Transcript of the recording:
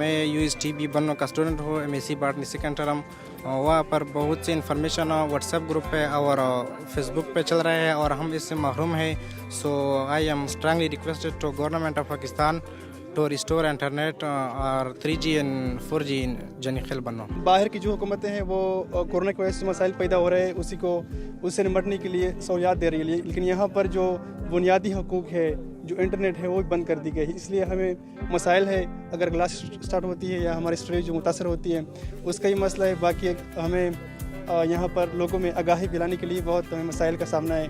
मैं USTB बनो का स्टूडेंट हूँ, MSc बॉटनी सेकेंड टर्म। वहाँ पर बहुत सी इन्फॉर्मेशन व्हाट्सएप ग्रुप पे और फेसबुक पे चल रहे हैं और हम इससे महरूम हैं। So I am strongly requested to government of Pakistan to restore internet और 3G एंड 4G इन जनी खेल बनो। बाहर की जो हुकूमतें हैं वो कोरोना की वजह से मसाइल पैदा हो रहे हैं, उससे निपटने के लिए सहूलियात दे रही है, लेकिन यहाँ पर जो बुनियादी हकूक़ है, जो इंटरनेट है, वो भी बंद कर दी गई है। इसलिए हमें मसाइल है, अगर क्लास स्टार्ट होती है या हमारी स्टडी जो मुतासर होती है उसका ही मसला है। बाकी हमें यहाँ पर लोगों में आगाही दिलाने के लिए बहुत हमें मसाइल का सामना है।